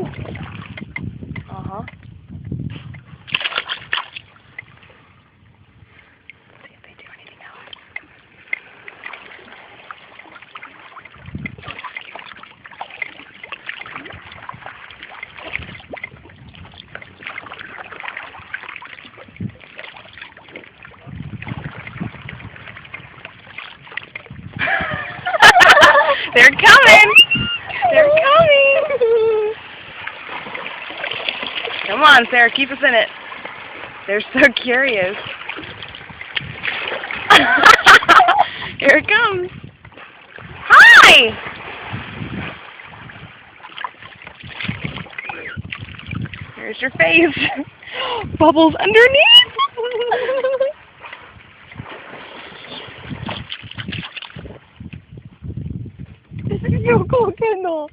Uh-huh. See if they do anything else. They're coming! They're coming! Come on, Sarah, keep us in it. They're so curious. Here it comes. Hi! Here's your face. Bubbles underneath. Yo, go, Kendall.